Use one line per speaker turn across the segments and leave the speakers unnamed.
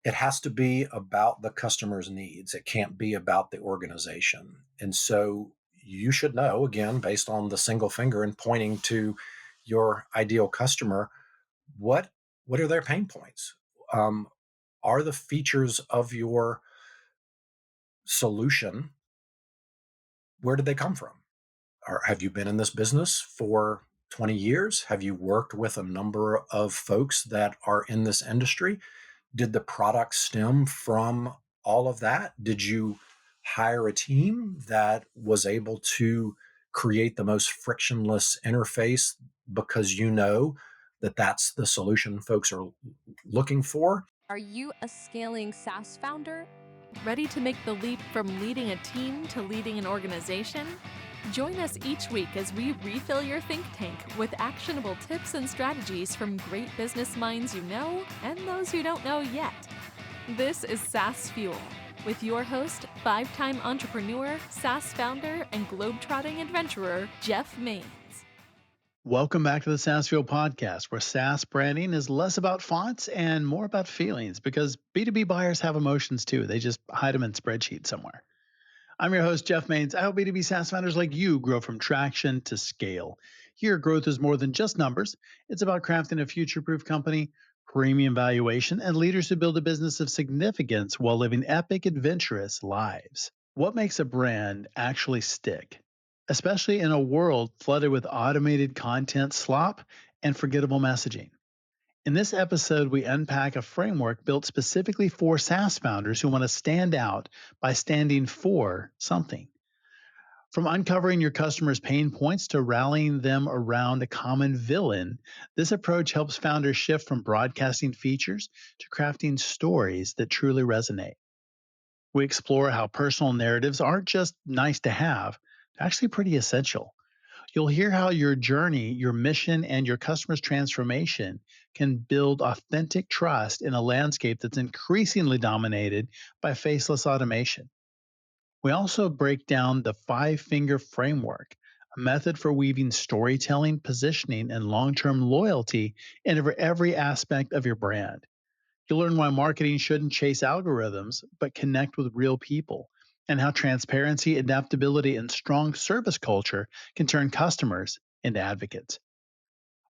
it has to be about the customer's needs. It can't be about the organization. And so you should know, again, based on the single finger and pointing to your ideal customer, what what are their pain points? Um, are the features of your solution, where did they come from? Or have you been in this business for 20 years? Have you worked with a number of folks that are in this industry? Did the product stem from all of that? Did you hire a team that was able to create the most frictionless interface because you know that that's the solution folks are looking for?
Are you a scaling SaaS founder? Ready to make the leap from leading a team to leading an organization? Join us each week as we refill your think tank with actionable tips and strategies from great business minds you know and those you don't know yet. This is SaaS Fuel with your host, 5-time entrepreneur, SaaS founder, and globetrotting adventurer, Jeff Maines.
Welcome back to the SaaS Fuel podcast, where SaaS branding is less about fonts and more about feelings because B2B buyers have emotions too. They just hide them in spreadsheets somewhere. I'm your host, Jeff Maines. I help B2B SaaS founders like you grow from traction to scale. Here, growth is more than just numbers. It's about crafting a future-proof company, premium valuation, and leaders who build a business of significance while living epic, adventurous lives. What makes a brand actually stick? Especially in a world flooded with automated content slop and forgettable messaging. In this episode, we unpack a framework built specifically for SaaS founders who want to stand out by standing for something. From uncovering your customers' pain points to rallying them around a common villain, this approach helps founders shift from broadcasting features to crafting stories that truly resonate. We explore how personal narratives aren't just nice to have, they're actually pretty essential. You'll hear how your journey, your mission, and your customer's transformation can build authentic trust in a landscape that's increasingly dominated by faceless automation. We also break down the 5-finger framework, a method for weaving storytelling, positioning, and long term loyalty into every aspect of your brand. You'll learn why marketing shouldn't chase algorithms, but connect with real people, and how transparency, adaptability, and strong service culture can turn customers into advocates.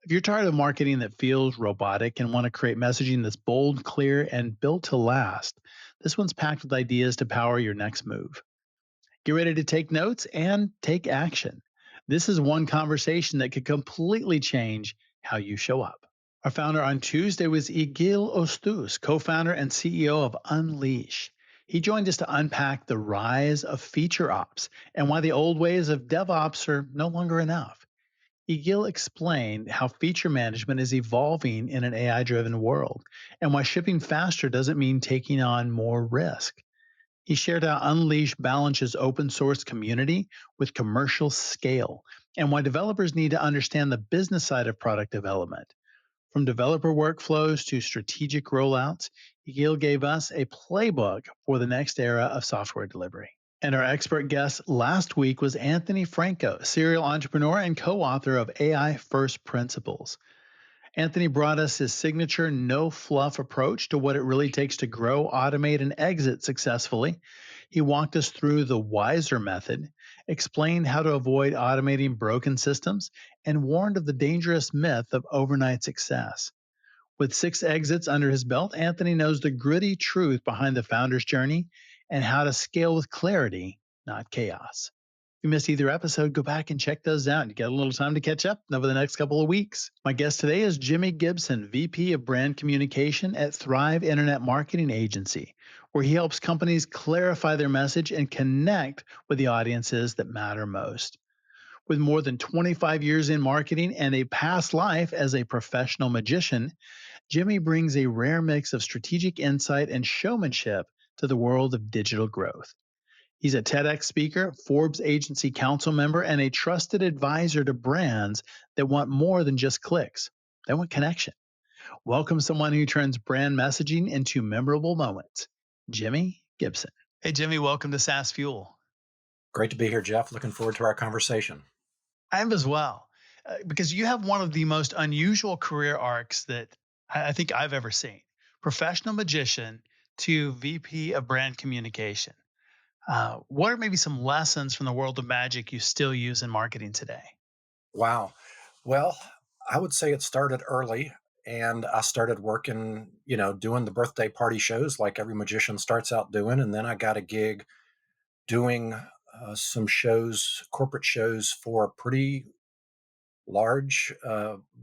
If you're tired of marketing that feels robotic and want to create messaging that's bold, clear, and built to last, this one's packed with ideas to power your next move. Get ready to take notes and take action. This is one conversation that could completely change how you show up. Our founder on Tuesday was Egil Ostus, co-founder and CEO of Unleash. He joined us to unpack the rise of feature ops and why the old ways of DevOps are no longer enough. Egil explained how feature management is evolving in an AI-driven world and why shipping faster doesn't mean taking on more risk. He shared how Unleash balances open source community with commercial scale and why developers need to understand the business side of product development. From developer workflows to strategic rollouts, Egil gave us a playbook for the next era of software delivery. And our expert guest last week was Anthony Franco, serial entrepreneur and co-author of AI First Principles. Anthony brought us his signature no fluff approach to what it really takes to grow, automate, and exit successfully. He walked us through the wiser method, explained how to avoid automating broken systems, and warned of the dangerous myth of overnight success. With 6 exits under his belt, Anthony knows the gritty truth behind the founder's journey and how to scale with clarity, not chaos. If you missed either episode, go back and check those out. You got a little time to catch up over the next couple of weeks. My guest today is Jimi Gibson, VP of Brand Communication at Thrive Internet Marketing Agency, where he helps companies clarify their message and connect with the audiences that matter most. With more than 25 years in marketing and a past life as a professional magician, Jimi brings a rare mix of strategic insight and showmanship to the world of digital growth. He's a TEDx speaker, Forbes agency council member, and a trusted advisor to brands that want more than just clicks. They want connection. Welcome someone who turns brand messaging into memorable moments, Jimi Gibson. Hey, Jimi, welcome to SaaS Fuel.
Great to be here, Jeff. Looking forward to our conversation.
I am as well, because you have one of the most unusual career arcs that I think I've ever seen. Professional magician to VP of Brand Communication. What are maybe some lessons from the world of magic you still use in marketing today?
Wow. Well, I would say it started early and I started working, doing the birthday party shows like every magician starts out doing. And then I got a gig doing some shows, corporate shows for a pretty large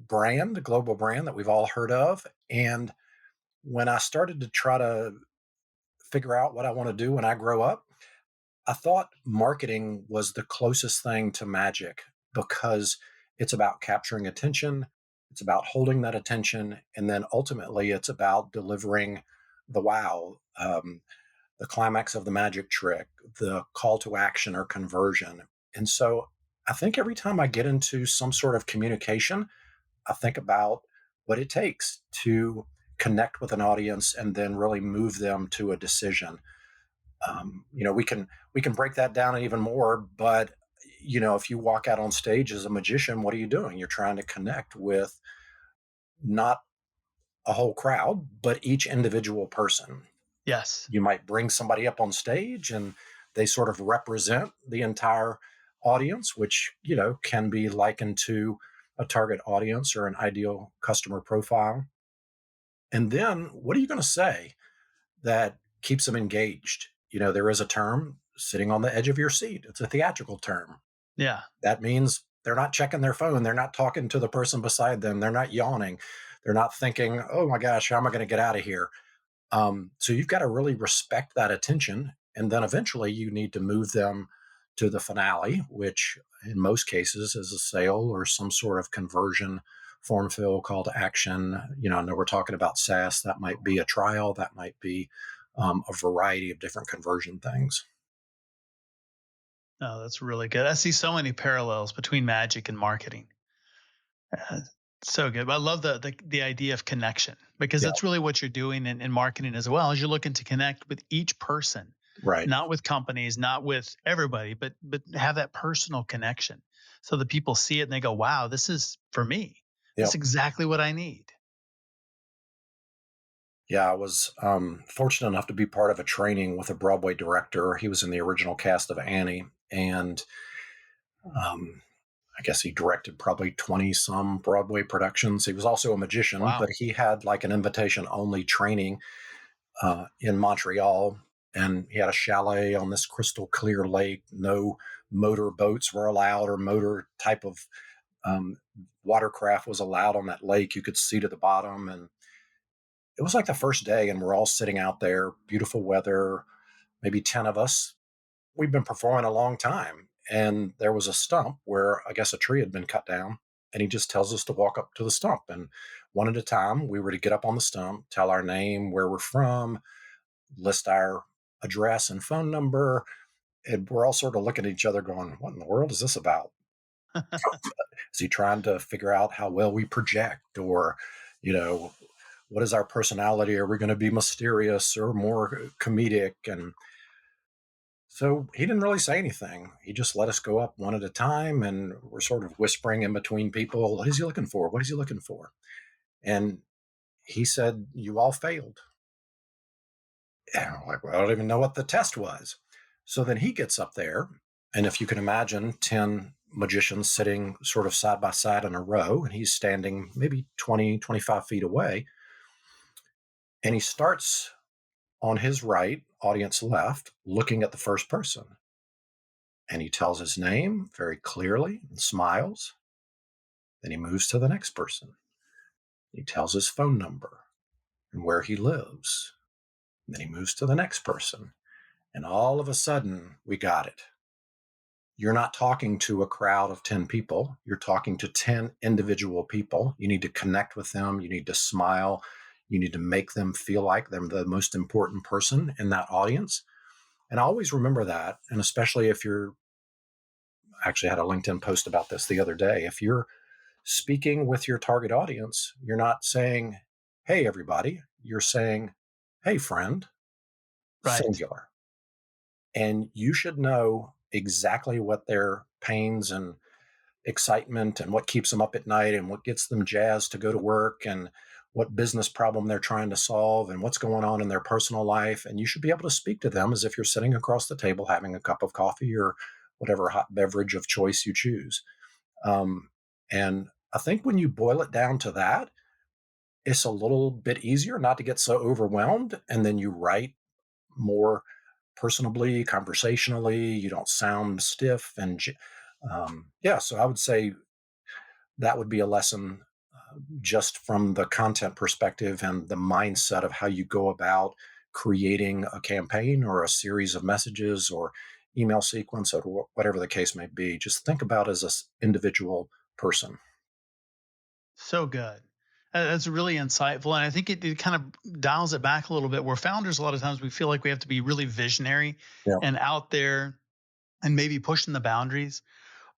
brand, global brand that we've all heard of. And when I started to try to figure out what I want to do when I grow up, I thought marketing was the closest thing to magic because it's about capturing attention, it's about holding that attention, and then ultimately it's about delivering the wow, the climax of the magic trick, the call to action or conversion. And so I think every time I get into some sort of communication, I think about what it takes to connect with an audience and then really move them to a decision. We can break that down even more, but if you walk out on stage as a magician, what are you doing? You're trying to connect with not a whole crowd, but each individual person.
Yes.
You might bring somebody up on stage and they sort of represent the entire audience, which can be likened to a target audience or an ideal customer profile. And then what are you going to say that keeps them engaged? There is a term, sitting on the edge of your seat. It's a theatrical term.
Yeah.
That means they're not checking their phone. They're not talking to the person beside them. They're not yawning. They're not thinking, oh my gosh, how am I going to get out of here? So you've got to really respect that attention. And then eventually you need to move them to the finale, which in most cases is a sale or some sort of conversion form fill call to action. I know we're talking about SaaS. That might be a trial. That might be a variety of different conversion things.
Oh, that's really good. I see so many parallels between magic and marketing. Uh, so good. But I love the idea of connection because
Yeah,
that's really what you're doing in marketing as well. As you're looking to connect with each person,
right.
not with companies, not with everybody, but have that personal connection, so that people see it and they go, "Wow, this is for me. This is
Yep.
exactly what I need."
Yeah, I was fortunate enough to be part of a training with a Broadway director. He was in the original cast of Annie, and um, I guess he directed probably 20 some Broadway productions. He was also a magician,
Wow.
but he had like an invitation only training in Montreal. And he had a chalet on this crystal clear lake. No motor boats were allowed or motor type of um, watercraft was allowed on that lake. You could see to the bottom. And it was like the first day, and we're all sitting out there, beautiful weather, maybe 10 of us. We've been performing a long time. And there was a stump where I guess a tree had been cut down. And he just tells us to walk up to the stump. And one at a time, we were to get up on the stump, tell our name, where we're from, list our address and phone number. And we're all sort of looking at each other going, what in the world is this about? Is he trying to figure out how well we project or, you know, what is our personality? Are we going to be mysterious or more comedic? And so he didn't really say anything. He just let us go up one at a time and we're sort of whispering in between people, what is he looking for? What is he looking for? And he said, you all failed. And I'm like, well, I don't even know what the test was. So then he gets up there. And if you can imagine 10 magicians sitting sort of side by side in a row, and he's standing maybe 20, 25 feet away. And he starts on his right, audience left, looking at the first person. And he tells his name very clearly and smiles. Then he moves to the next person. He tells his phone number and where he lives. And then he moves to the next person. And all of a sudden, we got it. You're not talking to a crowd of 10 people. You're talking to 10 individual people. You need to connect with them. You need to smile. You need to make them feel like they're the most important person in that audience. And I always remember that. And especially if you're actually had a LinkedIn post about this the other day. If you're speaking with your target audience, you're not saying, hey, everybody. You're saying, hey, friend,
Right.
singular. And you should know exactly what their pains and excitement and what keeps them up at night and what gets them jazzed to go to work and what business problem they're trying to solve and what's going on in their personal life. And you should be able to speak to them as if you're sitting across the table having a cup of coffee or whatever hot beverage of choice you choose. Um, and I think when you boil it down to that, it's a little bit easier not to get so overwhelmed. And then you write more personably, conversationally. You don't sound stiff. Yeah, so I would say that would be a lesson just from the content perspective and the mindset of how you go about creating a campaign or a series of messages or email sequence or whatever the case may be. Just think about as an individual person.
So good. That's really insightful. And I think it kind of dials it back a little bit where founders, a lot of times we feel like we have to be really visionary
Yeah.
and out there and maybe pushing the boundaries.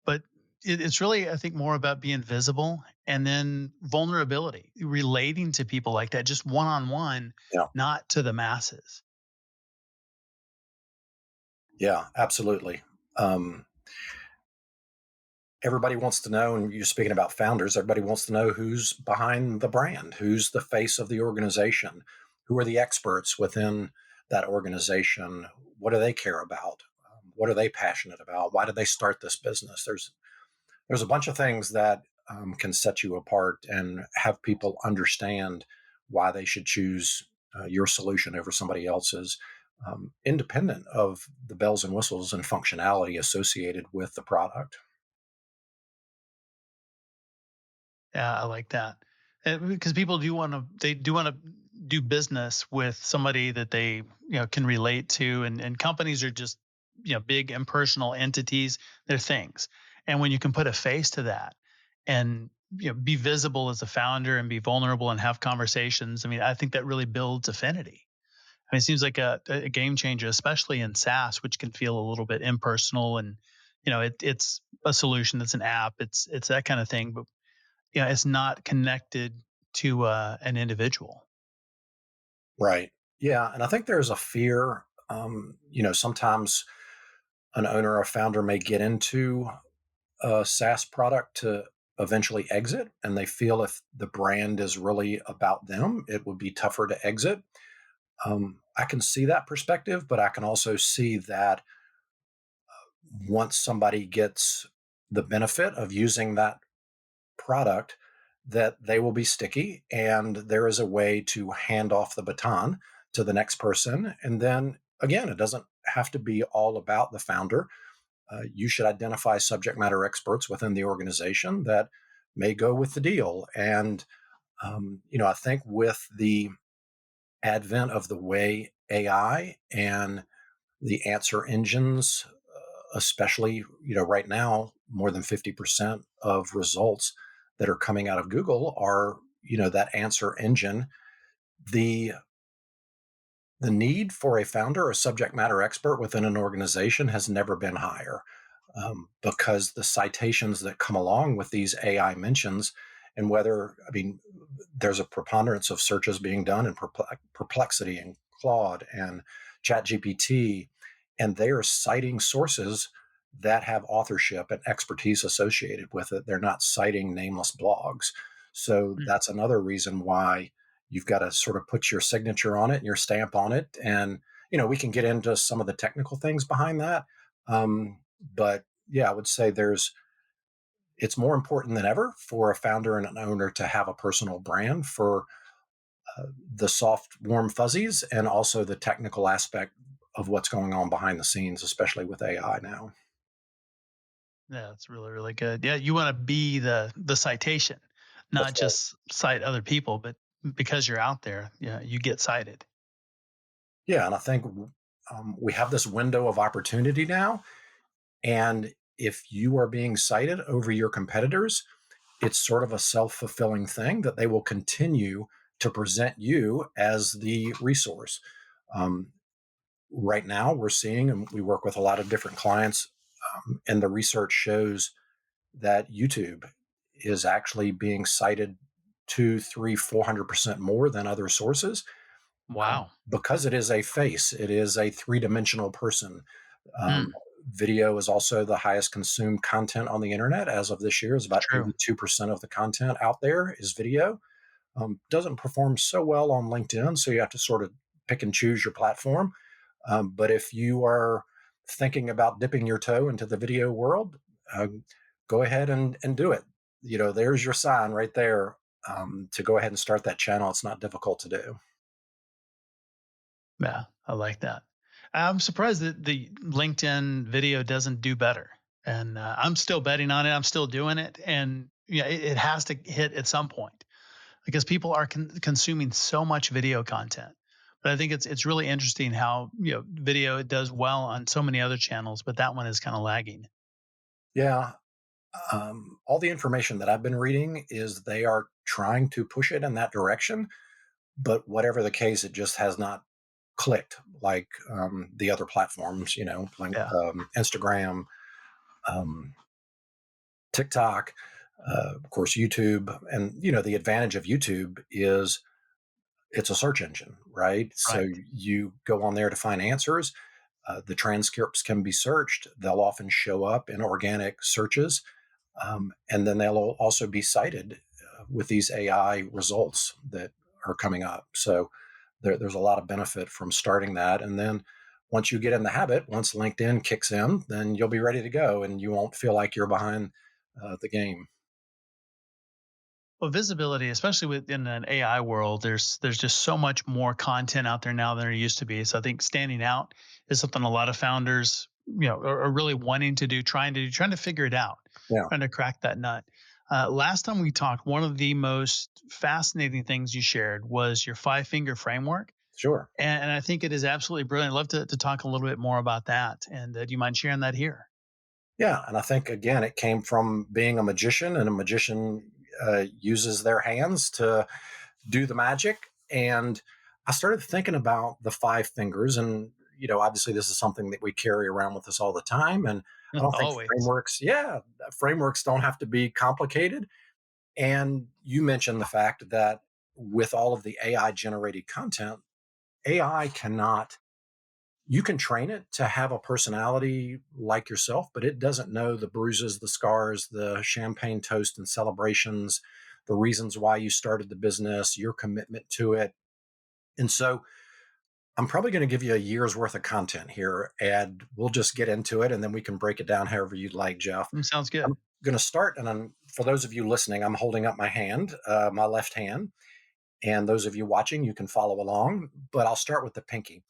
But it's really, I think, more about being visible and then vulnerability, relating to people like that, just one on one,
Yeah.
not to the masses.
Yeah, absolutely. Um, Everybody wants to know, and you're speaking about founders, everybody wants to know who's behind the brand, who's the face of the organization, who are the experts within that organization, what do they care about, what are they passionate about, why did they start this business. There's a bunch of things that can set you apart and have people understand why they should choose your solution over somebody else's, independent of the bells and whistles and functionality associated with the product.
Yeah, I like that. Because people do want to, they do want to do business with somebody that they, can relate to. And companies are just, big impersonal entities. They're things. And when you can put a face to that and, be visible as a founder and be vulnerable and have conversations, I mean, I think that really builds affinity. I mean, it seems like a game changer, especially in SaaS, which can feel a little bit impersonal and, it's a solution that's an app. It's that kind of thing. But it's not connected to an individual.
Right. Yeah. And I think there's a fear. Sometimes an owner or founder may get into a SaaS product to eventually exit, and they feel if the brand is really about them, it would be tougher to exit. I can see that perspective, but I can also see that once somebody gets the benefit of using that product, that they will be sticky and there is a way to hand off the baton to the next person. And then again, it doesn't have to be all about the founder. You should identify subject matter experts within the organization that may go with the deal. And, I think with the advent of the way AI and the answer engines, especially, right now, more than 50% of results that are coming out of Google are, that answer engine. The the need for a founder or subject matter expert within an organization has never been higher, because the citations that come along with these AI mentions, and whether, I mean, there's a preponderance of searches being done in Perplexity and Claude and ChatGPT, and they are citing sources that have authorship and expertise associated with it. They're not citing nameless blogs. So
Mm.
that's another reason why you've got to sort of put your signature on it and your stamp on it. And, we can get into some of the technical things behind that. But yeah, I would say it's more important than ever for a founder and an owner to have a personal brand for the soft, warm fuzzies and also the technical aspect of what's going on behind the scenes, especially with AI now.
Yeah, that's really, really good. Yeah, you want to be the citation,
That's
not
right.
just cite other people, but because you're out there, yeah, you get cited.
Yeah. And I think we have this window of opportunity now. And if you are being cited over your competitors, it's sort of a self-fulfilling thing that they will continue to present you as the resource. Um, right now, we're seeing, and we work with a lot of different clients, and the research shows that YouTube is actually being cited two, three, 400% more than other sources,
Wow.
because it is a face, it is a three-dimensional person. Um,
Mm,
Video is also the highest consumed content on the internet as of this year. Is about
true.
82% of the content out there is video. Doesn't perform so well on LinkedIn, so you have to sort of pick and choose your platform. But if you are thinking about dipping your toe into the video world, go ahead and do it. There's your sign right there, to go ahead and start that channel. It's not difficult to do.
Yeah, I like that. I'm surprised that the LinkedIn video doesn't do better. And I'm still betting on it. I'm still doing it. And yeah, it has to hit at some point because people are consuming so much video content. But I think it's really interesting how video it does well on so many other channels, but that one is kind of lagging.
Yeah. All the information that I've been reading is they are trying to push it in that direction, but whatever the case, it just has not clicked like the other platforms, like
Yeah,
Instagram, um, TikTok, of course, YouTube. And, the advantage of YouTube is it's a search engine, right? So
right.
you go on there to find answers. The transcripts can be searched. They'll often show up in organic searches. And then they'll also be cited with these AI results that are coming up. So there's a lot of benefit from starting that. And then once you get in the habit, once LinkedIn kicks in, then you'll be ready to go and you won't feel like you're behind the game.
Well, visibility, especially within an AI world, there's just so much more content out there now than there used to be. So I think standing out is something a lot of founders, are really wanting to do, trying to figure it out,
Yeah,
trying to crack that nut. Last time we talked, one of the most fascinating things you shared was your 5 finger framework,
sure.
and I think it is absolutely brilliant. I'd love to talk a little bit more about that, and do you mind sharing that here?
Yeah. And I think, again, it came from being a magician, and a magician uses their hands to do the magic. And I started thinking about the 5 fingers. And, obviously, this is something that we carry around with us all the time. And I don't think
Always.
frameworks don't have to be complicated. And you mentioned the fact that with all of the AI generated content, AI cannot, you can train it to have a personality like yourself, but it doesn't know the bruises, the scars, the champagne toast and celebrations, the reasons why you started the business, your commitment to it. And so I'm probably going to give you a year's worth of content here, and we'll just get into it and then we can break it down however you'd like, Jeff.
Sounds
I'm
good.
going to start, and for those of you listening, I'm holding up my hand, my left hand. And those of you watching, you can follow along, but I'll start with the pinky.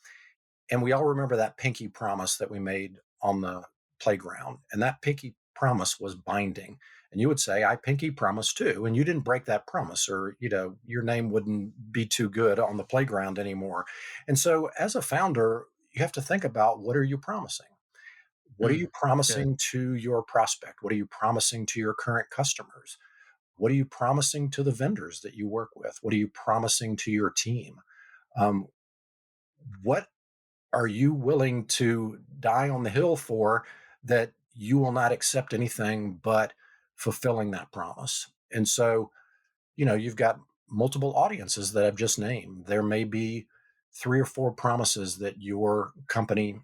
And we all remember that pinky promise that we made on the playground. And that pinky promise was binding. And you would say, I pinky promise too. And you didn't break that promise, or, your name wouldn't be too good on the playground anymore. And so as a founder, you have to think about, what are you promising? What are you
Good.
promising to your prospect? What are you promising to your current customers? What are you promising to the vendors that you work with? What are you promising to your team? Um, what are you willing to die on the hill for, that you will not accept anything but fulfilling that promise? And so, you've got multiple audiences that I've just named. There may be 3 or 4 promises that your company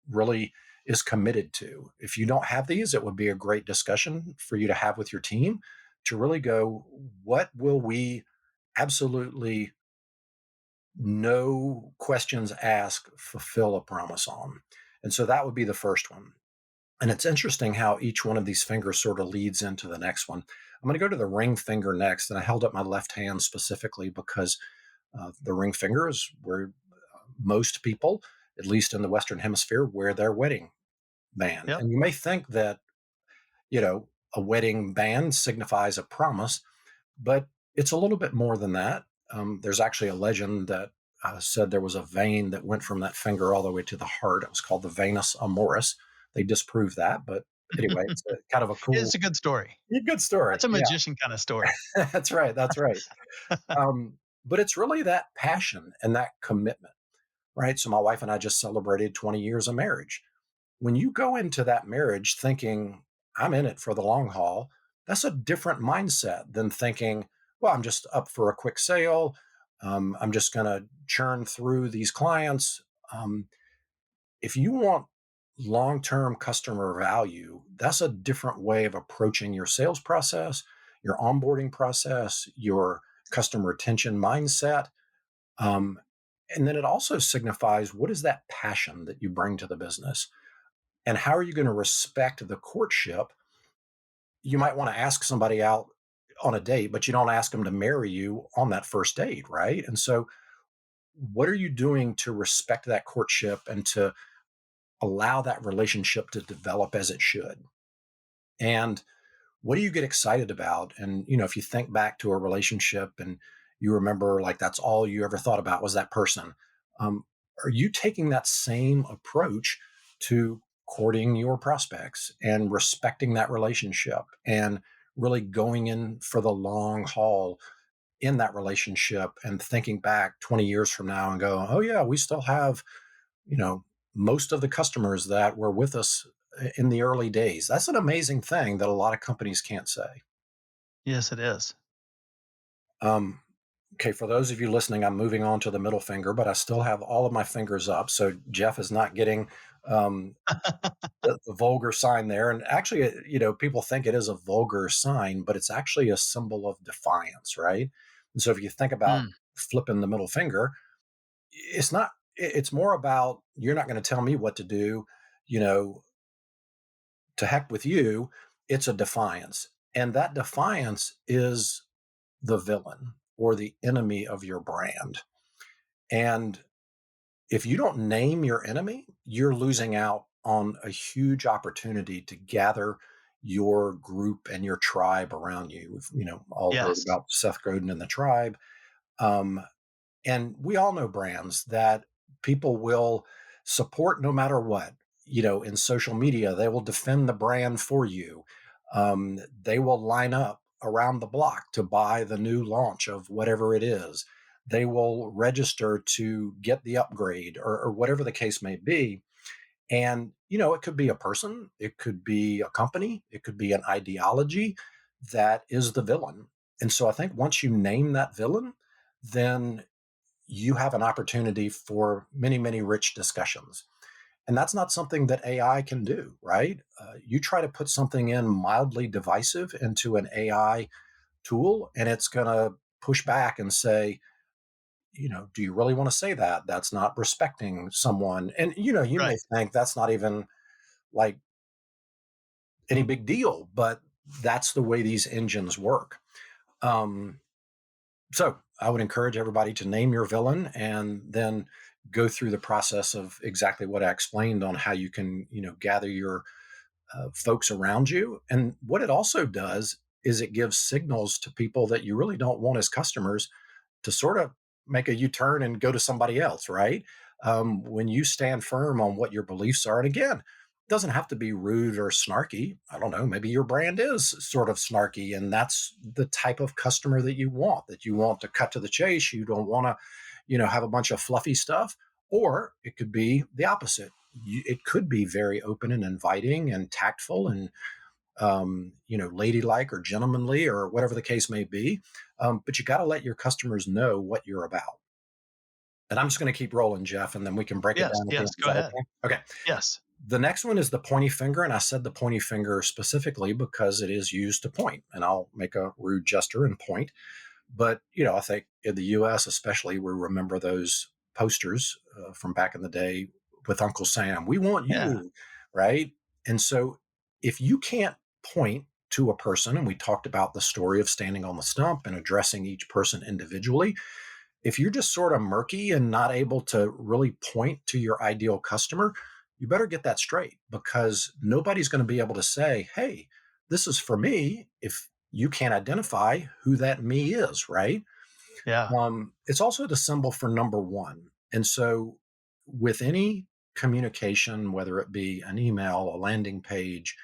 really is committed to. If you don't have these, it would be a great discussion for you to have with your team, to really go, what will we absolutely, no questions asked, fulfill a promise on? And so that would be the first one. And it's interesting how each one of these fingers sort of leads into the next one. I'm going to go to the ring finger next. And I held up my left hand specifically because the ring finger is where most people, at least in the Western Hemisphere, wear their wedding band.
Yep.
And you may think that, a wedding band signifies a promise, but it's a little bit more than that. There's actually a legend that said there was a vein that went from that finger all the way to the heart. It was called the Venus Amoris. They disproved that, but anyway, it's kind of a
It's
cool,
a good story.
good story.
That's a
Yeah,
magician kind of story.
that's right. That's right. But it's really that passion and that commitment, right? So my wife and I just celebrated 20 years of marriage. When you go into that marriage thinking, I'm in it for the long haul, that's a different mindset than thinking, well, I'm just up for a quick sale. I'm just going to churn through these clients. Um, if you want long term customer value, that's a different way of approaching your sales process, your onboarding process, your customer retention mindset. Um, and then it also signifies what is that passion that you bring to the business and how are you going to respect the courtship. You might want to ask somebody out on a date, but you don't ask them to marry you on that first date, right? And so, what are you doing to respect that courtship and to allow that relationship to develop as it should? And what do you get excited about? And, if you think back to a relationship and you remember like that's all you ever thought about was that person, um, are you taking that same approach to courting your prospects and respecting that relationship and really going in for the long haul in that relationship and thinking back 20 years from now and go, oh, yeah, we still have, you know, most of the customers that were with us in the early days. That's an amazing thing that a lot of companies can't say.
Yes, it is.
Um, okay, for those of you listening, I'm moving on to the middle finger, but I still have all of my fingers up. So Jeff is not getting um, the vulgar sign there. And actually, people think it is a vulgar sign, but it's actually a symbol of defiance, right? And so if you think about
Mm,
flipping the middle finger, it's not, it's more about you're not going to tell me what to do, you know, to heck with you. It's a defiance. And that defiance is the villain or the enemy of your brand. And if you don't name your enemy, you're losing out on a huge opportunity to gather your group and your tribe around you. We've, all heard
yes.
about Seth Godin and the tribe. Um, and we all know brands that people will support no matter what. In social media, they will defend the brand for you. They will line up around the block to buy the new launch of whatever it is. They will register to get the upgrade or whatever the case may be. And, it could be a person, it could be a company, it could be an ideology that is the villain. And so I think once you name that villain, then you have an opportunity for many, many rich discussions. And that's not something that AI can do, right? You try to put something in mildly divisive into an AI tool, and it's going to push back and say, do you really want to say that? That's not respecting someone. And, you may
Right.
think that's not even like any big deal, but that's the way these engines work. Um, So I would encourage everybody to name your villain and then go through the process of exactly what I explained on how you can, gather your folks around you. And what it also does is it gives signals to people that you really don't want as customers to sort of make a U-turn and go to somebody else, right? When you stand firm on what your beliefs are, and again, it doesn't have to be rude or snarky. I don't know, maybe your brand is sort of snarky, and that's the type of customer that you want to cut to the chase. You don't want to, have a bunch of fluffy stuff, or it could be the opposite. It could be very open and inviting and tactful and ladylike or gentlemanly or whatever the case may be. But you got to let your customers know what you're about. And I'm just going to keep rolling, Jeff, and then we can break it
Yes,
down at the end.
yes,
Is
go
that
ahead.
okay? Okay.
Yes.
The next one is the pointy finger. And I said the pointy finger specifically because it is used to point. And I'll make a rude gesture and point. But, I think in the US, especially, we remember those posters from back in the day with Uncle Sam. We want
Yeah.
you, right? And so if you can't point to a person, and we talked about the story of standing on the stump and addressing each person individually, if you're just sort of murky and not able to really point to your ideal customer, you better get that straight because nobody's going to be able to say, hey, this is for me if you can't identify who that me is, right?
Yeah.
It's also the symbol for number one. And so, with any communication, whether it be an email, a landing page,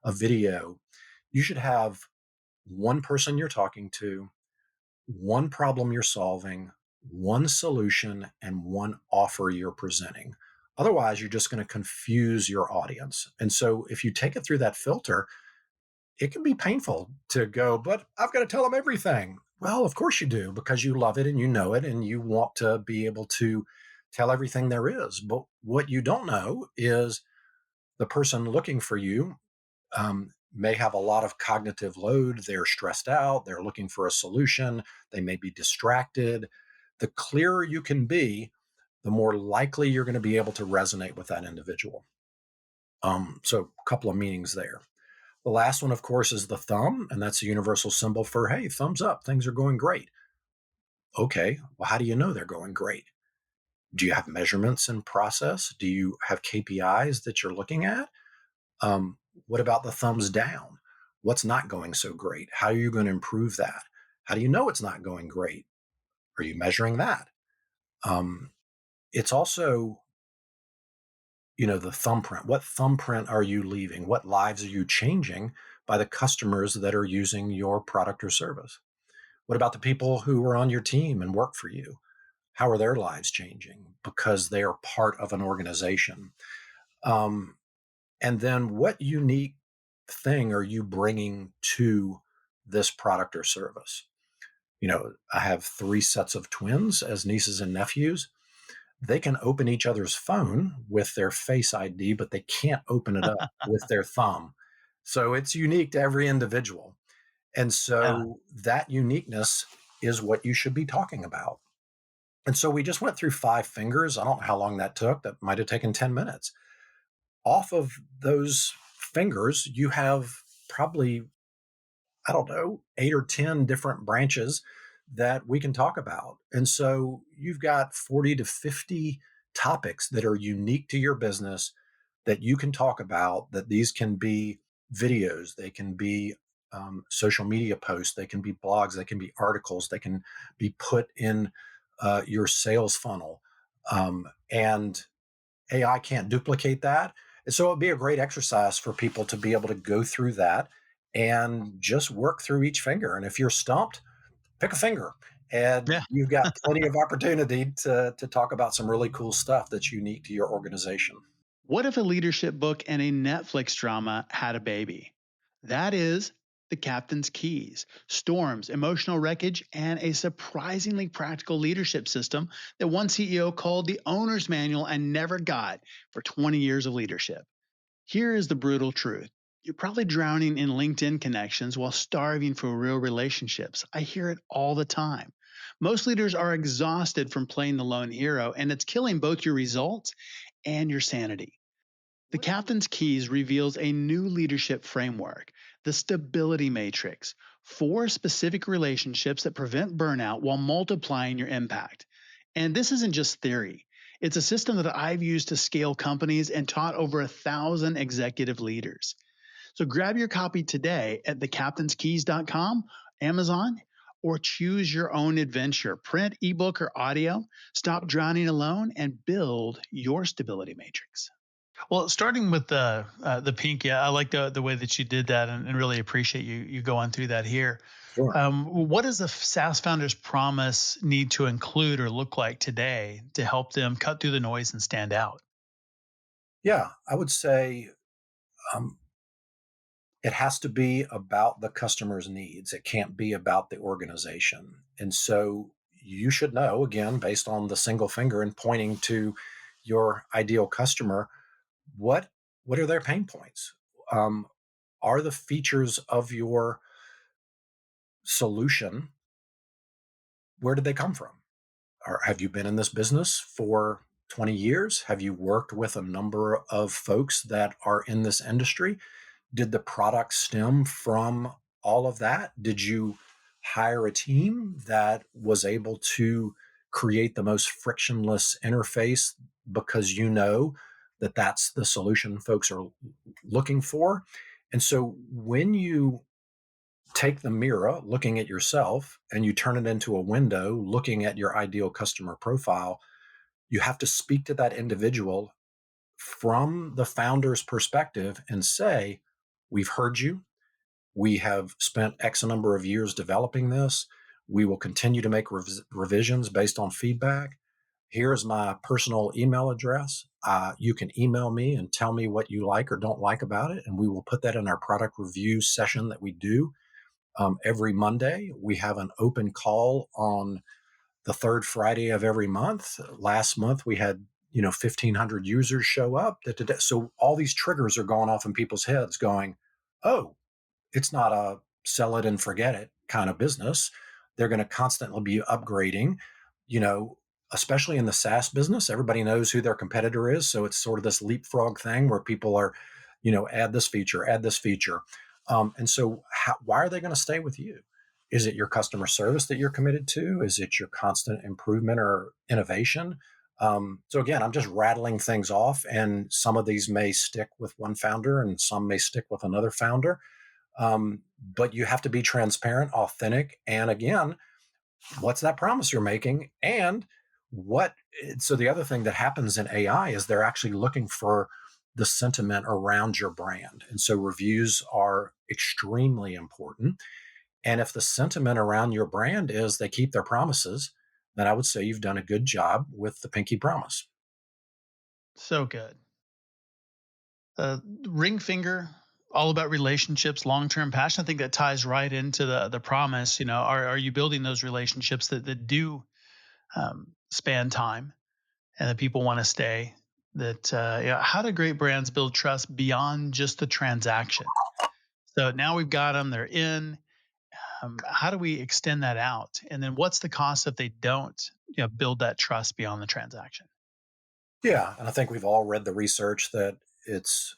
a video, you should have one person you're talking to, one problem you're solving, one solution, and one offer you're presenting. Otherwise, you're just going to confuse your audience. And so, if you take it through that filter, it can be painful to go, but I've got to tell them everything. Well, of course you do, because you love it and you know it and you want to be able to tell everything there is. But what you don't know is the person looking for you may have a lot of cognitive load. They're stressed out. They're looking for a solution. They may be distracted. The clearer you can be, the more likely you're going to be able to resonate with that individual. So, a couple of meanings there. The last one, of course, is the thumb, and that's a universal symbol for, hey, thumbs up, things are going great. Okay, well, how do you know they're going great? Do you have measurements and process? Do you have KPIs that you're looking at? What about the thumbs down? What's not going so great? How are you going to improve that? How do you know it's not going great? Are you measuring that? Um, it's also, the thumbprint. What thumbprint are you leaving? What lives are you changing by the customers that are using your product or service? What about the people who are on your team and work for you? How are their lives changing because they are part of an organization? Um, and then what unique thing are you bringing to this product or service? I have three sets of twins as nieces and nephews. They can open each other's phone with their face ID, but they can't open it up with their thumb. So it's unique to every individual. And
Yeah.
so that uniqueness is what you should be talking about. And so we just went through five fingers. I don't know how long that took. That might have taken 10 minutes. Off of those fingers, you have probably, I don't know, 8 or 10 different branches that we can talk about. And so you've got 40 to 50 topics that are unique to your business that you can talk about, that these can be videos, they can be social media posts, they can be blogs, they can be articles, they can be put in your sales funnel. And AI can't duplicate that. And so it'd be a great exercise for people to be able to go through that and just work through each finger. And if you're stumped, pick a finger. And
Yeah.
you've got plenty of opportunity to talk about some really cool stuff that's unique to your organization.
What if a leadership book and a Netflix drama had a baby? That is The Captain's Keys, Storms, Emotional Wreckage, and a surprisingly practical leadership system that one CEO called the owner's manual and never got for 20 years of leadership. Here is the brutal truth. You're probably drowning in LinkedIn connections while starving for real relationships. I hear it all the time. Most leaders are exhausted from playing the lone hero, and it's killing both your results and your sanity. The Captain's Keys reveals a new leadership framework, the stability matrix, four specific relationships that prevent burnout while multiplying your impact. And this isn't just theory. It's a system that I've used to scale companies and taught over 1,000 executive leaders. So grab your copy today at thecaptainskeys.com, Amazon, or choose your own adventure, print, ebook, or audio. Stop drowning alone and build your stability matrix.
Well, starting with the pink, yeah, I like the way that you did that, and really appreciate you going through that here.
Sure.
What does the SaaS founder's promise need to include or look like today to help them cut through the noise and stand out?
Yeah, I would say um, it has to be about the customer's needs. It can't be about the organization. And so you should know, again, based on the single finger and pointing to your ideal customer, what what are their pain points? Um, are the features of your solution, where did they come from? Or have you been in this business for 20 years? Have you worked with a number of folks that are in this industry? Did the product stem from all of that? Did you hire a team that was able to create the most frictionless interface because you know that that's the solution folks are looking for? And so when you take the mirror looking at yourself and you turn it into a window looking at your ideal customer profile, you have to speak to that individual from the founder's perspective and say, we've heard you. We have spent X number of years developing this. We will continue to make revisions based on feedback. Here's my personal email address. You can email me and tell me what you like or don't like about it. And we will put that in our product review session that we do every Monday. We have an open call on the third Friday of every month. Last month we had 1,500 users show up. So all these triggers are going off in people's heads, going, "Oh, it's not a sell it and forget it kind of business. They're going to constantly be upgrading, you know, especially in the SaaS business. Everybody knows who their competitor is. So it's sort of this leapfrog thing where people are, add this feature, add this feature. And so, why are they going to stay with you? Is it your customer service that you're committed to? Is it your constant improvement or innovation? So again, I'm just rattling things off, and some of these may stick with one founder, and some may stick with another founder. But you have to be transparent, authentic, and again, what's that promise you're making? And what? So the other thing that happens in AI is they're actually looking for the sentiment around your brand, and so reviews are extremely important. And if the sentiment around your brand is they keep their promises, then I would say you've done a good job with the pinky promise.
So good. Ring finger, all about relationships, long term passion. I think that ties right into the promise. You know, are you building those relationships that do span time and that people want to stay? How do great brands build trust beyond just the transaction? So now we've got them, they're in. How do we extend that out? And then what's the cost if they don't, build that trust beyond the transaction?
Yeah, and I think we've all read the research that it's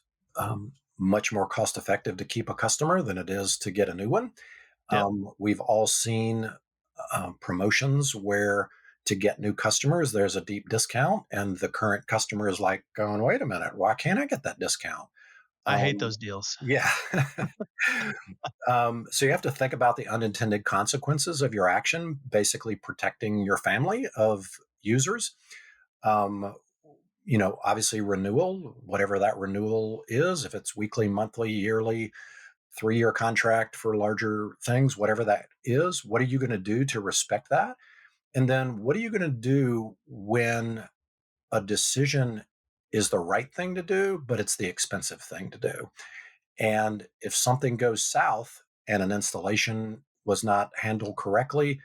much more cost effective to keep a customer than it is to get a new one.
Yep.
We've all seen promotions where to get new customers, there's a deep discount, and the current customer is like going, "Wait a minute, why can't I get that discount?"
I hate
Um,
those deals.
yeah. So you have to think about the unintended consequences of your action, basically protecting your family of users. Um, Obviously renewal, whatever that renewal is, if it's weekly, monthly, yearly, 3-year contract for larger things, whatever that is, what are you going to do to respect that? And then what are you going to do when a decision is the right thing to do, but it's the expensive thing to do? And if something goes south and an installation was not handled correctly,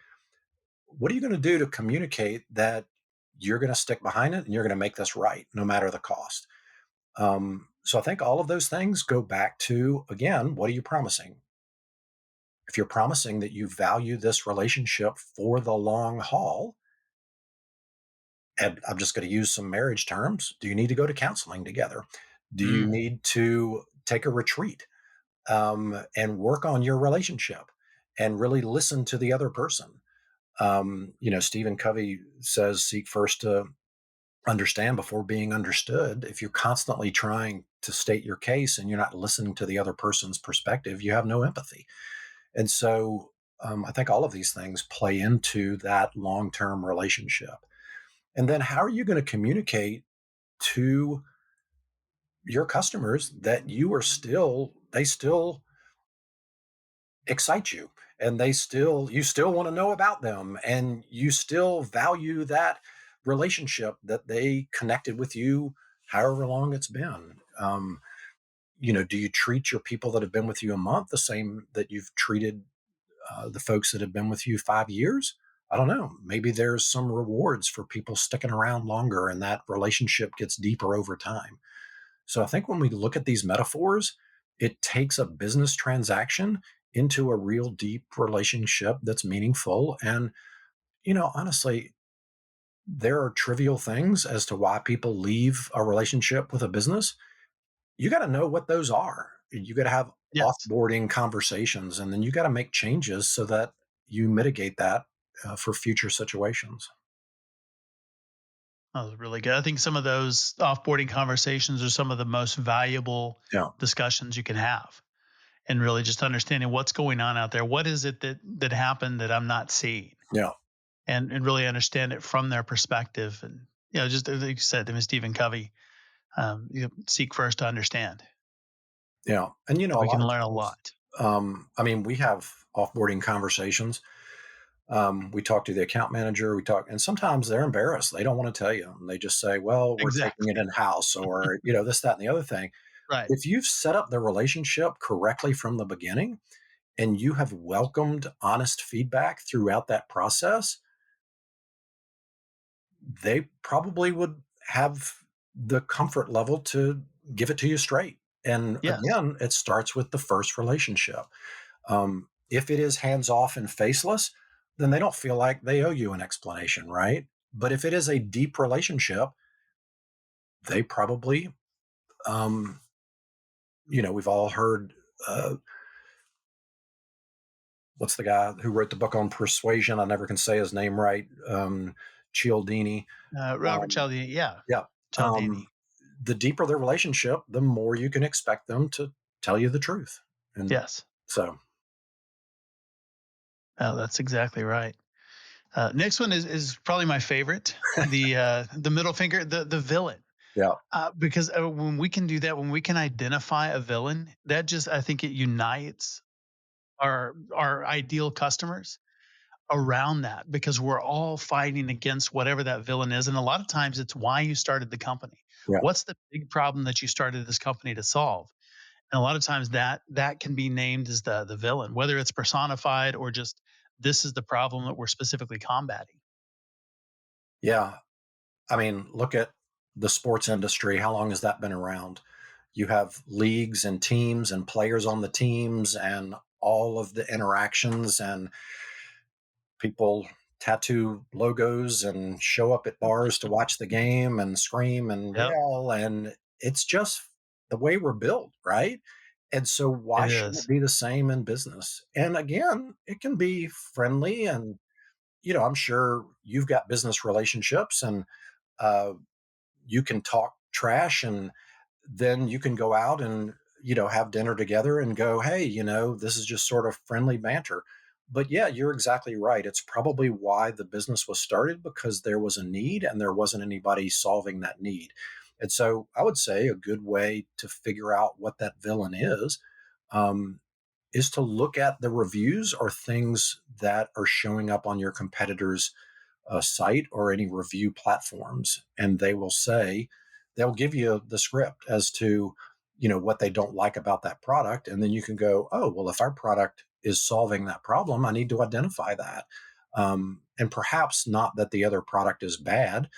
what are you going to do to communicate that you're going to stick behind it and you're going to make this right, no matter the cost? So I think all of those things go back to, again, what are you promising? If you're promising that you value this relationship for the long haul, and I'm just going to use some marriage terms, do you need to go to counseling together? Do you
Mm.
need to take a retreat and work on your relationship and really listen to the other person? Stephen Covey says, seek first to understand before being understood. If you're constantly trying to state your case and you're not listening to the other person's perspective, you have no empathy. And so I think all of these things play into that long term relationship. And then how are you going to communicate to your customers that they still excite you, and you still want to know about them, and you still value that relationship that they connected with you however long it's been. Do you treat your people that have been with you a month the same that you've treated the folks that have been with you 5 years? I don't know. Maybe there's some rewards for people sticking around longer, and that relationship gets deeper over time. So I think when we look at these metaphors, it takes a business transaction into a real deep relationship that's meaningful. And, honestly, there are trivial things as to why people leave a relationship with a business. You got to know what those are. You got to have
Yes.
offboarding conversations, and then you got to make changes so that you mitigate that for future situations.
That was really good. I think some of those offboarding conversations are some of the most valuable
Yeah.
discussions you can have, and really just understanding what's going on out there. What is it that happened that I'm not seeing?
Yeah.
And really understand it from their perspective. And just like you said, I mean, Stephen Covey, seek first to understand.
Yeah. And, a
We
lot
can
of
learn a
times,
lot.
we have offboarding conversations. We talk to the account manager. And sometimes they're embarrassed. They don't want to tell you. And they just say, well, we're taking
Exactly.
it in house, or, this, that, and the other thing.
Right.
If you've set up the relationship correctly from the beginning and you have welcomed honest feedback throughout that process, they probably would have the comfort level to give it to you straight. And
Yes.
again, it starts with the first relationship. If it is hands off and faceless, then they don't feel like they owe you an explanation, right? But if it is a deep relationship, they probably, um, we've all heard, uh, what's the guy who wrote the book on persuasion? I never can say his name right. Cialdini.
Robert
Um,
Cialdini, yeah,
yeah. Um,
Cialdini,
the deeper the relationship, the more you can expect them to tell you the truth. And
yes.
so,
Oh, that's exactly right. Next one is probably my favorite. The middle finger, the villain.
yeah,
Because when we can do that, when we can identify a villain, that just I think it unites our ideal customers around that because we're all fighting against whatever that villain is, and a lot of times it's why you started the company.
yeah.
What's the big problem that you started this company to solve? And a lot of times that can be named as the villain, whether it's personified or just this is the problem that we're specifically combating.
Yeah. I mean, look at the sports industry. How long has that been around? You have leagues and teams and players on the teams and all of the interactions, and people tattoo logos and show up at bars to watch the game and scream and
Yep,
yell. And it's just the way we're built, right? And so, why
it
shouldn't it
is.
be the same in business? And again, it can be friendly. And, I'm sure you've got business relationships, and uh, you can talk trash, and then you can go out and have dinner together and go, hey, this is just sort of friendly banter. But yeah, you're exactly right. It's probably why the business was started, because there was a need and there wasn't anybody solving that need. And so I would say a good way to figure out what that villain um, is to look at the reviews or things that are showing up on your competitors' site or any review platforms, and they'll give you the script as to what they don't like about that product, and then you can go, oh well, if our product is solving that problem, I need to identify that. And perhaps not that the other product is bad,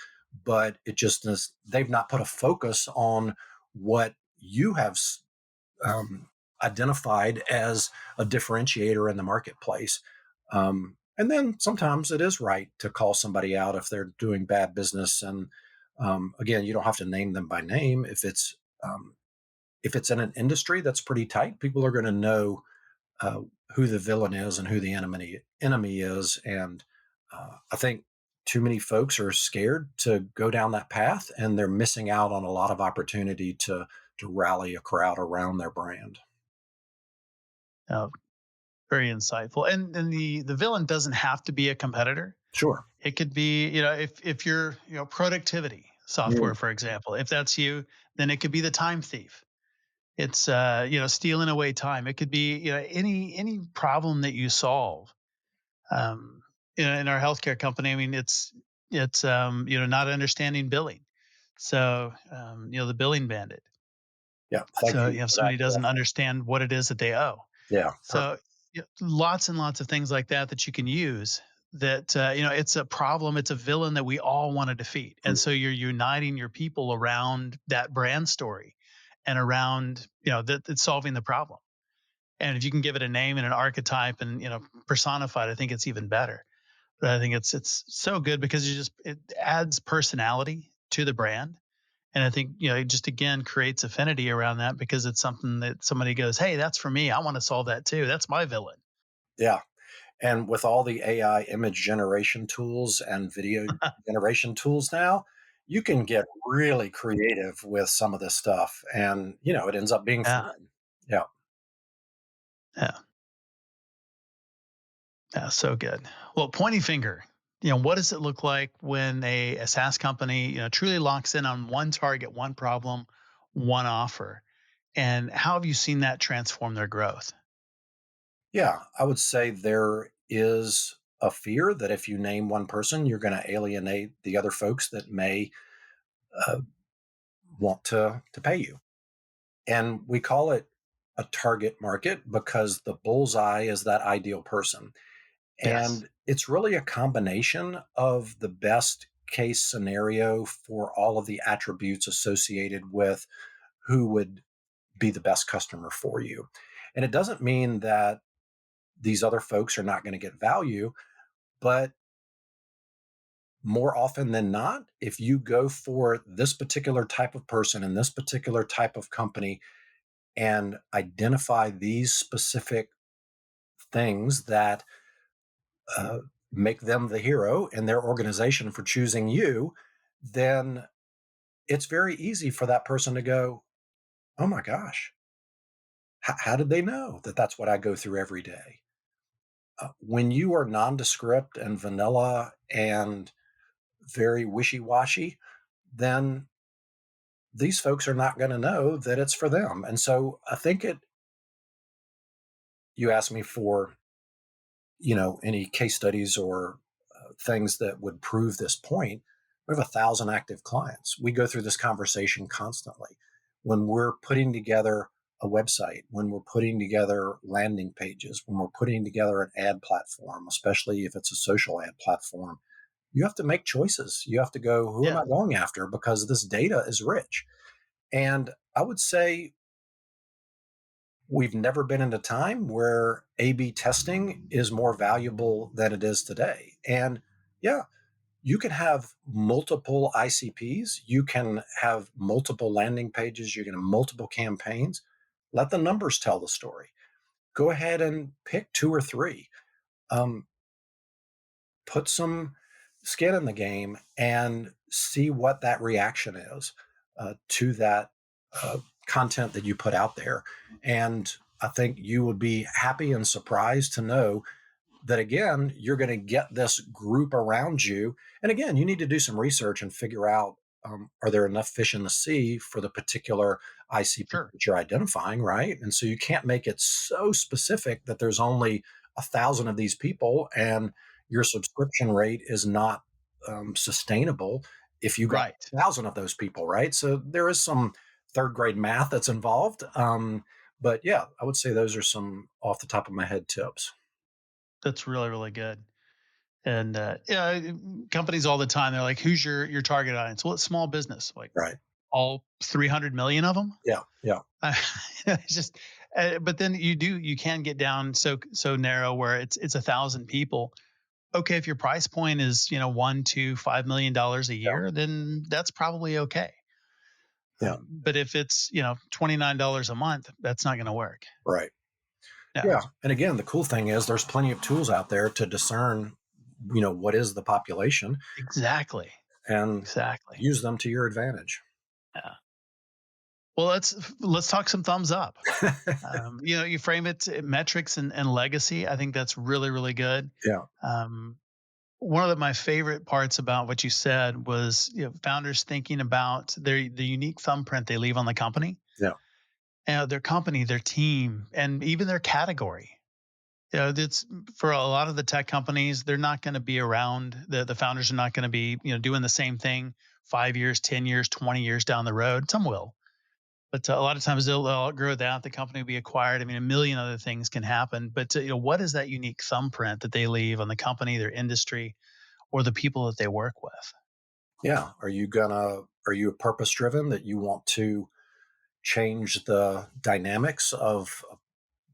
but it just is, they've not put a focus on what you have um, identified as a differentiator in the marketplace. And then sometimes it is right to call somebody out if they're doing bad business. And again, you don't have to name them by name. If it's in an industry that's pretty tight, people are going to know uh, who the villain is and who the enemy is. And I think too many folks are scared to go down that path, and they're missing out on a lot of opportunity to rally a crowd around their brand.
Uh, Very insightful. And the villain doesn't have to be a competitor.
Sure.
It could be, if you're, productivity
Mm,
software, for example, if that's you, then it could be the time thief. It's stealing away time. It could be any problem that you solve. Um, in our healthcare company, I mean, it's not understanding billing. So the billing bandit.
yeah. Thank
So
you
you have
for
somebody
that.
who doesn't understand what it is that they owe.
Yeah.
So
Perfect.
lots and lots of things like that you can use. That it's a problem, it's a villain that we all want to defeat, and
Mm,
so you're uniting your people around that brand story, and around that it's solving the problem. And if you can give it a name and an archetype and personified, I think it's even better. But I think it's so good because it adds personality to the brand. And I think, it just again creates affinity around that because it's something that somebody goes, hey, that's for me. I want to solve that too. That's my villain.
yeah. And with all the AI image generation tools and video generation tools now, you can get really creative with some of this stuff. And, it ends up being
Yeah.
fun. Yeah.
Yeah. Yeah. So good. Well, pointy finger, what does it look like when a SaaS company, truly locks in on one target, one problem, one offer? And how have you seen that transform their growth?
Yeah. I would say there is a fear that if you name one person, you're going to alienate the other folks that may uh, want to pay you. And we call it a target market because the bullseye is that ideal person.
Yes.
And it's really a combination of the best case scenario for all of the attributes associated with who would be the best customer for you. And it doesn't mean that these other folks are not going to get value, but more often than not, if you go for this particular type of person in this particular type of company and identify these specific things that uh, make them the hero in their organization for choosing you, then it's very easy for that person to go, oh my gosh, how did they know that that's what I go through every day? When you are nondescript and vanilla and very wishy washy, then these folks are not going to know that it's for them. And so I think you asked me for, any case studies or things that would prove this point. We have 1,000 active clients. We go through this conversation constantly. When we're putting together a website, when we're putting together landing pages, when we're putting together an ad platform, especially if it's a social ad platform, you have to make choices. You have to go, who am
Yeah.
I going after? Because this data is rich. And I would say we've never been in a time where A B testing is more valuable than it is today. And yeah, you can have multiple ICPs, you can have multiple landing pages, you can have multiple campaigns. Let the numbers tell the story. Go ahead and pick two or three. Um, put some skin in the game and see what that reaction is to that uh, content that you put out there. And I think you would be happy and surprised to know that again, you're going to get this group around you. And again, you need to do some research and figure out are there enough fish in the sea for the particular ICP
Sure.
that you're identifying, right? And so you can't make it so specific that there's only 1,000 of these people and your subscription rate is not sustainable if you got
Right.
1,000 of those people, right? So there is some third grade math that's involved. But yeah, I would say those are some off the top of my head tips.
That's really, really good. And yeah, companies all the time, they're like, who's your target audience? Well, it's small business, like
Right.
all 300 million of them.
Yeah. Yeah.
It's just, but then you can get down so narrow where it's 1,000 people. Okay, if your price point is $1 to $5 million a
Yeah.
year, then that's probably okay.
Yeah.
But if it's $29 a month, that's not going to work.
Right.
Yeah,
Yeah. And again, the cool thing is there's plenty of tools out there to discern, what is the population
exactly,
and
exactly.
use them to your advantage.
Yeah. Well, let's talk some thumbs up. You frame it metrics and legacy. I think that's really, really good.
Yeah.
Um, one of my favorite parts about what you said was founders thinking about the unique thumbprint they leave on the company,
Yeah.
their company, their team, and even their category. It's for a lot of the tech companies, they're not going to be around. The founders are not going to be doing the same thing 5 years, 10 years, 20 years down the road. Some will. But a lot of times they'll outgrow that. The company will be acquired. I mean, a million other things can happen. But what is that unique thumbprint that they leave on the company, their industry, or the people that they work with?
Yeah. Are you purpose driven that you want to change the dynamics of a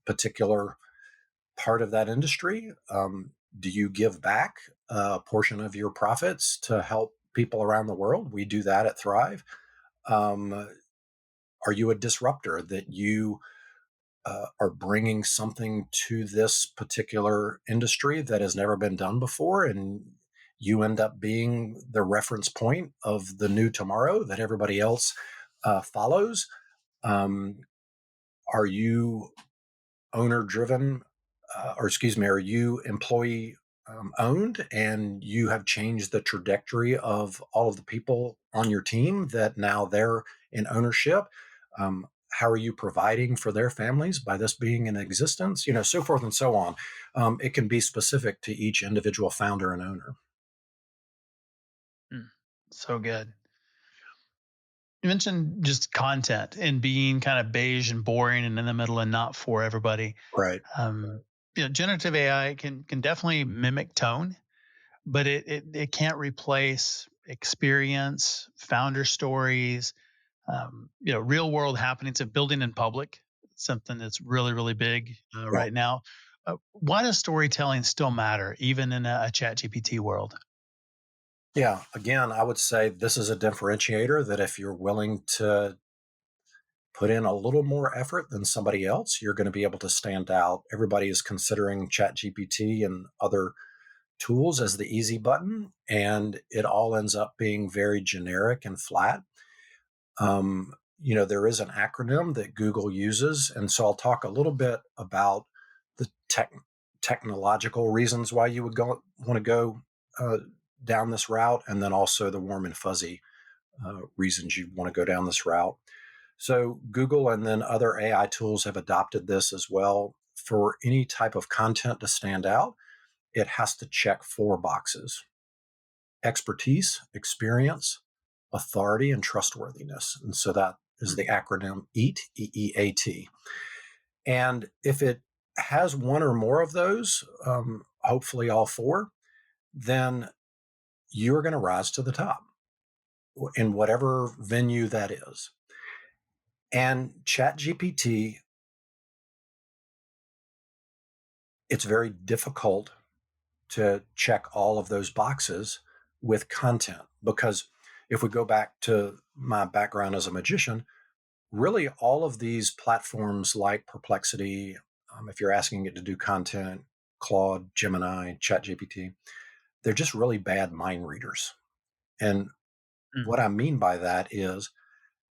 particular part of that industry? Do you give back a portion of your profits to help people around the world? We do that at Thrive. Um, are you a disruptor that you are bringing something to this particular industry that has never been done before, and you end up being the reference point of the new tomorrow that everybody else follows? Um, are you owner driven, or excuse me, are you employee owned, and you have changed the trajectory of all of the people on your team that now they're in ownership? How are you providing for their families by this being in existence? So forth and so on. It can be specific to each individual founder and owner.
Mm, so good. You mentioned just content and being kind of beige and boring and in the middle and not for everybody.
Right.
Um, generative AI can definitely mimic tone, but it can't replace experience, founder stories, real world happenings of building in public, something that's really, really big
Yeah.
right now. Why does storytelling still matter, even in a chat GPT world?
Yeah. Again, I would say this is a differentiator that if you're willing to put in a little more effort than somebody else, you're going to be able to stand out. Everybody is considering ChatGPT and other tools as the easy button, and it all ends up being very generic and flat. There is an acronym that Google uses, and so I'll talk a little bit about the technological reasons why you would want to go uh, down this route, and then also the warm and fuzzy reasons you want to go down this route. So Google and then other AI tools have adopted this as well. For any type of content to stand out, it has to check four boxes: expertise, experience, authority, and trustworthiness. And so that is
Mm,
the acronym EAT, EEAT. And if it has one or more of those, hopefully all four, then you're going to rise to the top in whatever venue that is. And ChatGPT, it's very difficult to check all of those boxes with content because if we go back to my background as a magician, really all of these platforms like Perplexity, if you're asking it to do content, Claude, Gemini, ChatGPT, they're just really bad mind readers. And
mm,
what I mean by that is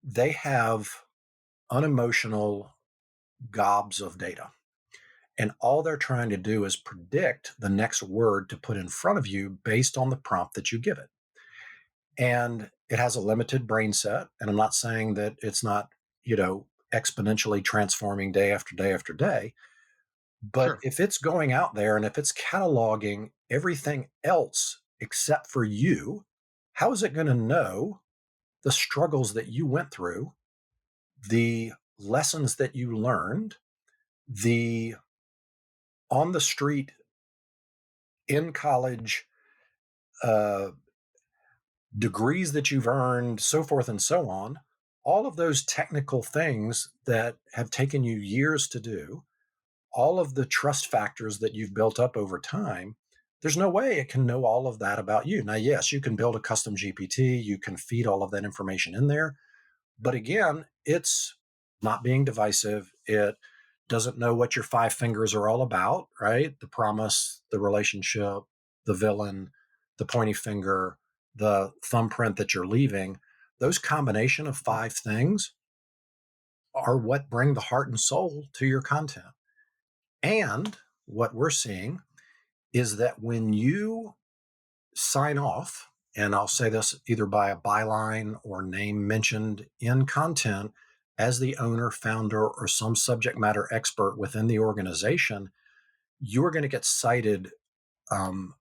they have unemotional gobs of data. And all they're trying to do is predict the next word to put in front of you based on the prompt that you give it. And it has a limited brain set. And I'm not saying that it's not, exponentially transforming day after day after day. But
sure.
if it's going out there and if it's cataloging everything else except for you, how is it going to know the struggles that you went through, the lessons that you learned, the on the street, in college, uh, degrees that you've earned, so forth and so on, all of those technical things that have taken you years to do, all of the trust factors that you've built up over time, there's no way it can know all of that about you. Now, yes, you can build a custom GPT, you can feed all of that information in there. But again, it's not being divisive. It doesn't know what your five fingers are all about, right? The promise, the relationship, the villain, the pointy finger, the thumbprint that you're leaving. Those combination of five things are what bring the heart and soul to your content. And what we're seeing is that when you sign off, and I'll say this either by a byline or name mentioned in content as the owner, founder, or some subject matter expert within the organization, you're going to get cited um,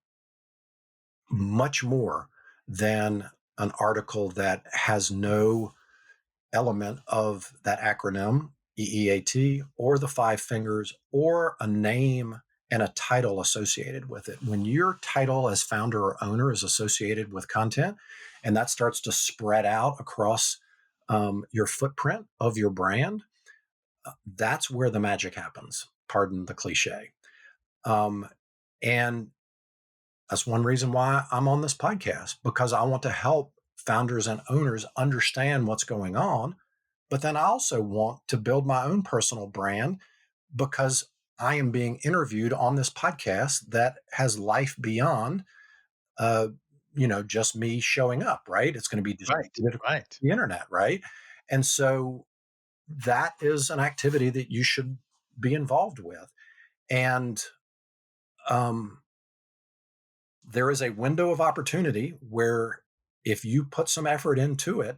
much more than an article that has no element of that acronym, EEAT, or the five fingers, or a name and a title associated with it. When your title as founder or owner is associated with content, and that starts to spread out across your footprint of your brand, that's where the magic happens. Pardon the cliche. Um, and that's one reason why I'm on this podcast, because I want to help founders and owners understand what's going on. But then I also want to build my own personal brand because I am being interviewed on this podcast that has life beyond, uh, just me showing up, right? It's going to be
Right.
distributed across
Right.
the internet, right? And so that is an activity that you should be involved with. And um, there is a window of opportunity where if you put some effort into it,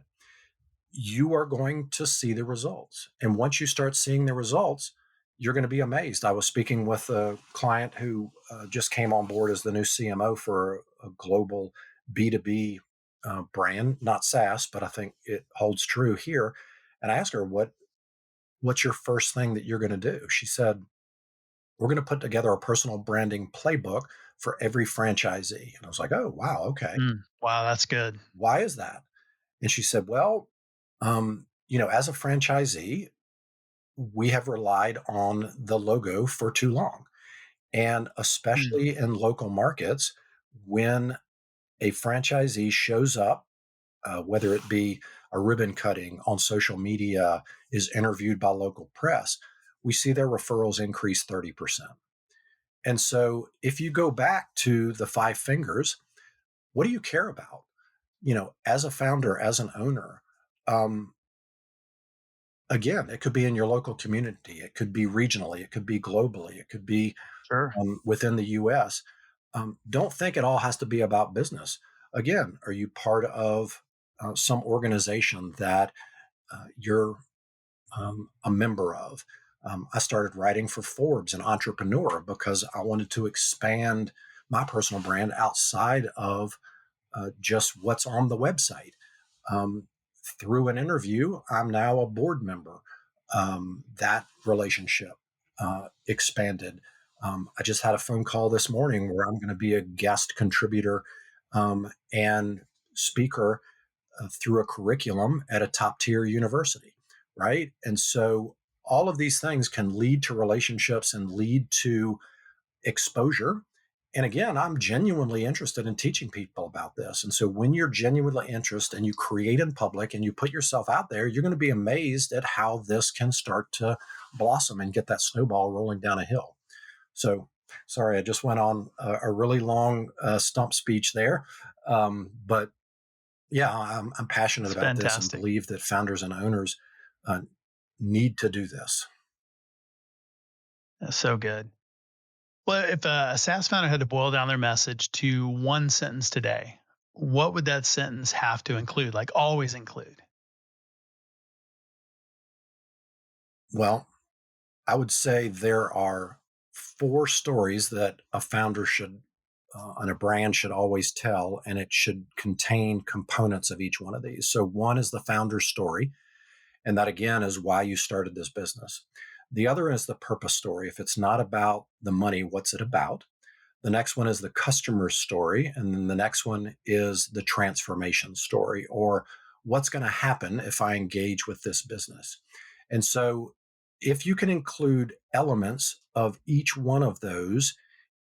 you are going to see the results. And once you start seeing the results, you're going to be amazed. I was speaking with a client who just came on board as the new CMO for a global B2B brand, not SaaS, but I think it holds true here. And I asked her, what's your first thing that you're going to do? She said, we're going to put together a personal branding playbook for every franchisee. And I was like, oh, wow, okay.
Mm, wow, that's good.
Why is that? And she said, well, As a franchisee, we have relied on the logo for too long. And
Mm,
especially in local markets, when a franchisee shows up, whether it be a ribbon cutting on social media, is interviewed by local press, we see their referrals increase 30%. And so if you go back to the five fingers, what do you care about? As a founder, as an owner, um, again, it could be in your local community, it could be regionally, it could be globally, it could be
sure.
within the US. Don't think it all has to be about business. Again, are you part of some organization that you're a member of? I started writing for Forbes and Entrepreneur because I wanted to expand my personal brand outside of just what's on the website. Um, Through an interview, I'm now a board member. That relationship expanded. I just had a phone call this morning where I'm going to be a guest contributor and speaker through a curriculum at a top tier university, right? And so all of these things can lead to relationships and lead to exposure. And again, I'm genuinely interested in teaching people about this. And so when you're genuinely interested and you create in public and you put yourself out there, you're going to be amazed at how this can start to blossom and get that snowball rolling down a hill. So sorry, I just went on a really long stump speech there. But yeah, I'm passionate
It's
about this and
fantastic.
believe that founders and owners uh, need to do this.
That's so good. Well, if a SaaS founder had to boil down their message to one sentence today, what would that sentence have to include? Like always include?
Well, I would say there are four stories that a founder should and a brand should always tell, and it should contain components of each one of these. So, one is the founder's story, and that again is why you started this business. The other is the purpose story. If it's not about the money, what's it about? The next one is the customer story. And then the next one is the transformation story, or what's going to happen if I engage with this business. And so, if you can include elements of each one of those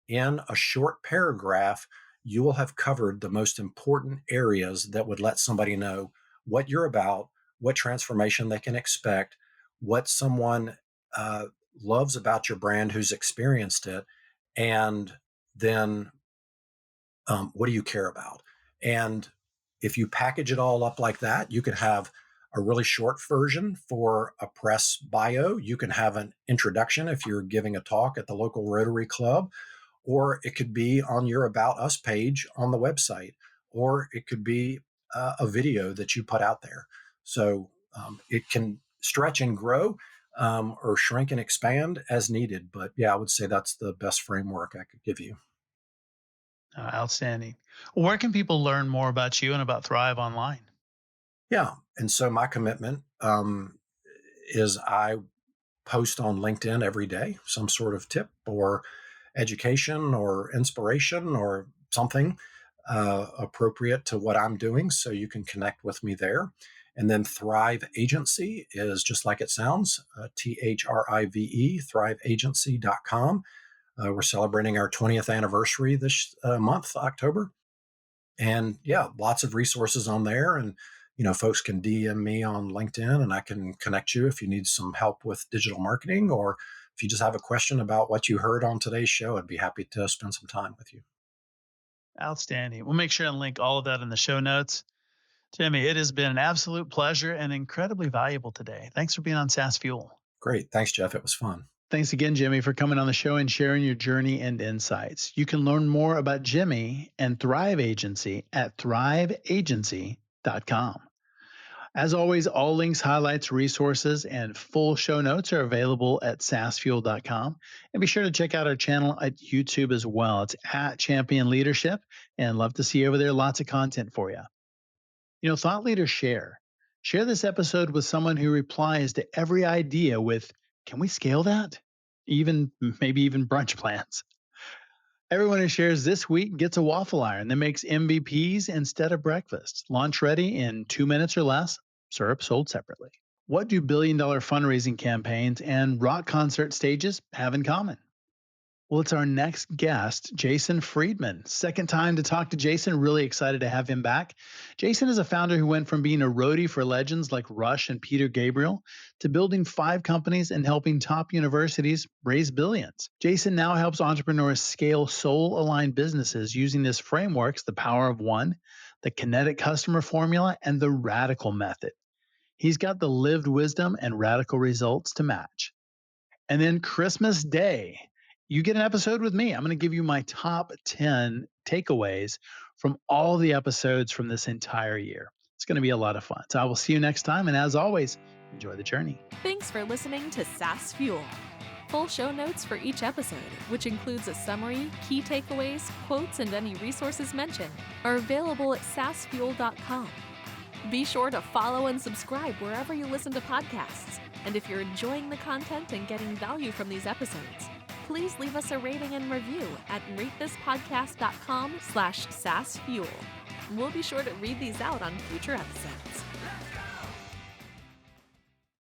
in a short paragraph, you will have covered the most important areas that would let somebody know what you're about, what transformation they can expect, what someone uh, loves about your brand who's experienced it, and then what do you care about? And if you package it all up like that, you can have a really short version for a press bio. You can have an introduction if you're giving a talk at the local Rotary Club, or it could be on your About Us page on the website, or it could be a video that you put out there. So it can stretch and grow or shrink and expand as needed. But yeah, I would say that's the best framework I could give you.
Outstanding. Where can people learn more about you and about Thrive online?
Yeah. And so my commitment is I post on LinkedIn every day, some sort of tip or education or inspiration or something appropriate to what I'm doing. So you can connect with me there. And then Thrive Agency is just like it sounds, THRIVE, thriveagency.com. We're celebrating our 20th anniversary this month, October. And yeah, lots of resources on there. And, folks can DM me on LinkedIn and I can connect you if you need some help with digital marketing, or if you just have a question about what you heard on today's show, I'd be happy to spend some time with you.
Outstanding. We'll make sure and link all of that in the show notes. Jimmy, it has been an absolute pleasure and incredibly valuable today. Thanks for being on SaaS Fuel.
Great. Thanks, Jeff. It was fun.
Thanks again, Jimmy, for coming on the show and sharing your journey and insights. You can learn more about Jimmy and Thrive Agency at thriveagency.com. As always, all links, highlights, resources, and full show notes are available at saasfuel.com. And be sure to check out our channel at YouTube as well. It's at Champion Leadership, and love to see you over there. Lots of content for you. Thought leaders share. Share this episode with someone who replies to every idea with, can we scale that? Maybe even brunch plans. Everyone who shares this week gets a waffle iron that makes MVPs instead of breakfast. Launch ready in 2 minutes or less. syrup sold separately. What do billion-dollar fundraising campaigns and rock concert stages have in common? Well, it's our next guest, Jason Friedman. Second time to talk to Jason. Really excited to have him back. Jason is a founder who went from being a roadie for legends like Rush and Peter Gabriel to building 5 companies and helping top universities raise billions. Jason now helps entrepreneurs scale soul aligned businesses using his frameworks, the power of one, the kinetic customer formula, and the radical method. He's got the lived wisdom and radical results to match. And then Christmas Day, you get an episode with me. I'm going to give you my top 10 takeaways from all the episodes from this entire year. It's going to be a lot of fun. So I will see you next time. And as always, enjoy the journey.
Thanks for listening to SaaS Fuel. Full show notes for each episode, which includes a summary, key takeaways, quotes, and any resources mentioned, are available at saasfuel.com. Be sure to follow and subscribe wherever you listen to podcasts. And if you're enjoying the content and getting value from these episodes, please leave us a rating and review at ratethispodcast.com/SaaSfuel. We'll be sure to read these out on future episodes.